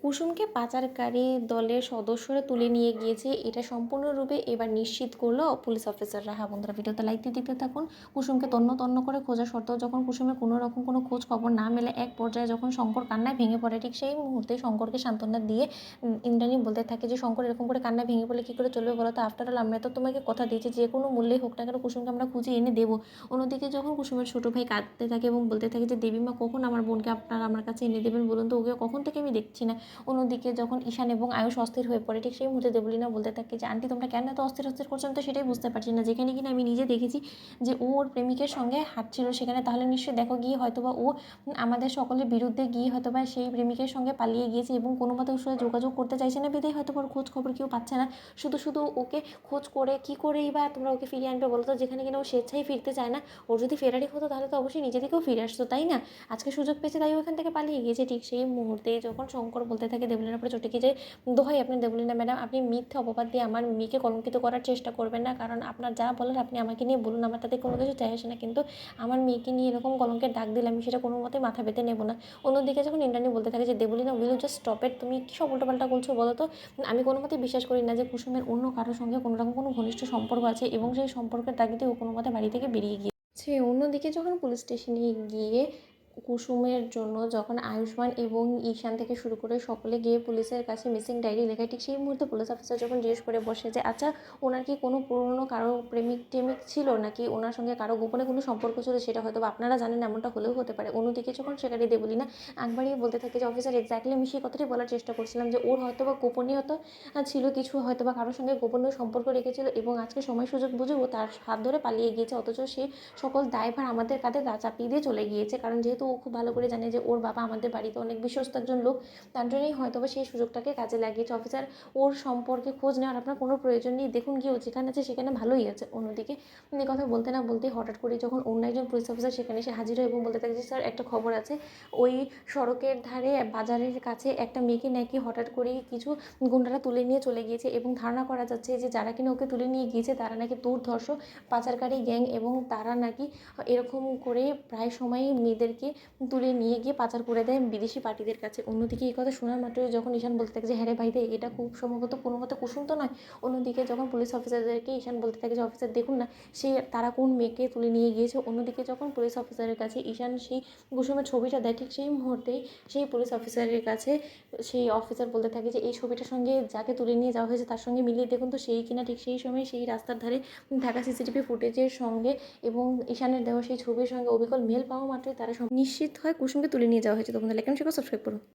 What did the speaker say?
কুসুমকে পাচারকারী দলের সদস্যরা তুলে নিয়ে গিয়েছে, এটা সম্পূর্ণরূপে এবার নিশ্চিত করলো পুলিশ অফিসাররা। হ্যাঁ বন্ধুরা, ভিডিওতে লাইক দিয়ে দিতে থাকুন। কুসুমকে তন্ন তন্ন করে খোঁজা সত্ত্বেও যখন কুসুমের কোনো রকম কোনো খোঁজ খবর না মেলে, এক পর্যায়ে যখন শঙ্কর কান্নায় ভেঙে পড়ে, ঠিক সেই মুহূর্তে শঙ্করকে সান্ত্বনা দিয়ে ইন্দ্রাণী বলতে থাকে যে শঙ্কর এরকম করে কান্নায় ভেঙে পড়লে কী করে চলবে বলো তো? আফটার অল আমরা তো তোমাকে কথা দিয়েছি যে কোনো মূল্যেই হোক না কেন কুসুমকে আমরা খুঁজে এনে দেবো। অন্যদিকে যখন কুসুমের ছোটো ভাই কাঁদতে থাকে এবং বলতে থাকে যে দেবীমা কখন আমার বোনকে আপনারা আমার কাছে এনে দেবেন বলুন তো, ওকে কখন থেকে আমি দেখছি না। অন্যদিকে যখন ঈশান এবং আয়ুষ অস্থির হয়ে পড়ে, ঠিক সেই মুহূর্তে দেবলীনা বলতে থাকে যে আন্টি তোমরা কেন এত অস্থির করছেন, তো সেটাই বুঝতে পারছি না। যেখানে কিনা আমি নিজে দেখেছি যে ওর প্রেমিকের সঙ্গে হাঁটছিল সেখানে, তাহলে নিশ্চয়ই দেখো গিয়ে হয়তোবা ও আমাদের সকলের বিরুদ্ধে গিয়ে হয়তোবা সেই প্রেমিকের সঙ্গে পালিয়ে গিয়েছে এবং কোনো মতে ওর সাথে যোগাযোগ করতে চাইছে না বিধায় হয়তো ওর খোঁজ খবর কেউ পাচ্ছে না। শুধু ওকে খোঁজ করে কী করেই বা তোমরা ওকে ফিরিয়ে আনবে বলো তো? যেখানে কিনা ও স্বেচ্ছায় ফিরতে চায় না। ওর যদি ফেরারই হতো তাহলে তো অবশ্যই নিজে থেকেও ফিরে আসতো, তাই না? আজকে সুযোগ পেয়েছে তাই ওখান থেকে পালিয়ে গিয়েছে। ঠিক সেই মুহূর্তে যখন শঙ্কর বলতে থাকে দেবলীনার উপরে চটে গিয়ে যে দোহাই আপনি দেবলীনা ম্যাডাম, আপনি মিথ্যে অপবাদ দিয়ে আমার মেয়েকে কলঙ্কিত করার চেষ্টা করবেন না, কারণ আপনার যা বলার আপনি আমাকে নিয়ে বলুন, আমার তাতে কোনো কিছু চাই আসে না, কিন্তু আমার মেয়েকে নিয়ে এরকম কলঙ্কের দাগ দিলে আমি সেটা কোনো মতেই মাথা পেতে নেব না। অন্যদিকে যখন ইন্দ্রাণী বলতে থাকে যে Debolina will just stop it, তুমি কী সব উল্টোপাল্টা বলছো বলো তো? আমি কোনো মতেই বিশ্বাস করি না যে কুসুমের অন্য কারোর সঙ্গে কোনো রকম কোনো ঘনিষ্ঠ সম্পর্ক আছে এবং সেই সম্পর্কের তাগিদে ও কোনো মতে বাড়ি থেকে বেরিয়ে গিয়েছে। অন্যদিকে যখন পুলিশ স্টেশনে গিয়ে কুসুমের জন্য যখন আয়ুষ্মান এবং ঈশান থেকে শুরু করে সকলে গিয়ে পুলিশের কাছে মিসিং ডায়েরি লেখায়, ঠিক সেই মুহূর্তে পুলিশ অফিসার যখন জিজ্ঞেস করে বসে যে আচ্ছা ওনার কি কোনো পুরনো কারো প্রেমিক টেমিক ছিল, নাকি ওনার সঙ্গে কারো গোপনে কোনো সম্পর্ক ছিল, সেটা হয়তো বা আপনারা জানেন, এমনটা হলেও হতে পারে। অন্যদিকে যখন সেখানে দেবলীনা একবারই বলতে থাকে যে অফিসার এক্স্যাক্টলি আমি সেই কথাটাই বলার চেষ্টা করছিলাম যে ওর হয়তো বা গোপনীয়তা ছিল কিছু, হয়তো বা কারোর সঙ্গে গোপনীয় সম্পর্ক রেখেছিল এবং আজকে সময় সুযোগ বুঝে ও তার হাত ধরে পালিয়ে গিয়েছে, অথচ সে সকল দায়ভার আমাদের কাঁধে চাপিয়ে দিয়ে চলে গিয়েছে, কারণ যেহেতু ও খুব ভালো করে জানে যে ওর বাবা আমাদের বাড়িতে অনেক বিশ্বস্ত একজন লোক, তার জন্যই হয়তো বা সেই সুযোগটাকে কাজে লাগিয়েছে। অফিসার ওর সম্পর্কে খোঁজ নেওয়ার আপনার কোনো প্রয়োজন নেই, দেখুন গিয়ে ও যেখানে আছে সেখানে ভালোই আছে। অন্যদিকে এই কথা বলতে না বলতেই হঠাৎ করে যখন অন্য একজন পুলিশ অফিসার সেখানে এসে হাজির হয় এবং বলতে থাকে যে স্যার একটা খবর আছে, ওই সড়কের ধারে বাজারের কাছে একটা মেয়েকে নাকি হঠাৎ করেই কিছু গুন্ডারা তুলে নিয়ে চলে গিয়েছে এবং ধারণা করা যাচ্ছে যে যারা কিনা ওকে তুলে নিয়ে গিয়েছে তারা নাকি দুর্ধর্ষ পাচারকারী গ্যাং এবং তারা নাকি এরকম করে প্রায় সময়ই মেয়েদেরকে তুলে নিয়ে গিয়ে পাচার করে দেয় বিদেশি পার্টিদের কাছে। অন্যদিকে এই কথা শোনা মাত্রই যখন ঈশান বলতে থাকে যে হ্যাঁ রে ভাইদের এটা খুব সম্ভবত কোনো মতে কুসুম তো নয়। অন্যদিকে যখন পুলিশ অফিসারদেরকে ঈশান বলতে থাকে যে অফিসার দেখুন না তারা কোন মেয়েকে তুলে নিয়ে গিয়েছে। অন্যদিকে যখন পুলিশ অফিসারের কাছে ঈশান সেই কুসুমের ছবিটা দেয়, ঠিক সেই মুহূর্তেই সেই পুলিশ অফিসারের কাছে সেই অফিসার বলতে থাকে যে এই ছবিটার সঙ্গে যাকে তুলে নিয়ে যাওয়া হয়েছে তার সঙ্গে মিলিয়ে দেখুন তো সেই কিনা। ঠিক সেই সময় সেই রাস্তার ধারে থাকা সিসিটিভি ফুটেজের সঙ্গে এবং ঈশানের দেওয়া সেই ছবির সঙ্গে অবিকল মেল পাওয়া মাত্রই তারা নিশ্চিত হয় কুসুমকে তুলে নিয়ে যাওয়া হয়েছে। তখন লাইক এন্ড শেয়ার সাবস্ক্রাইব করুন।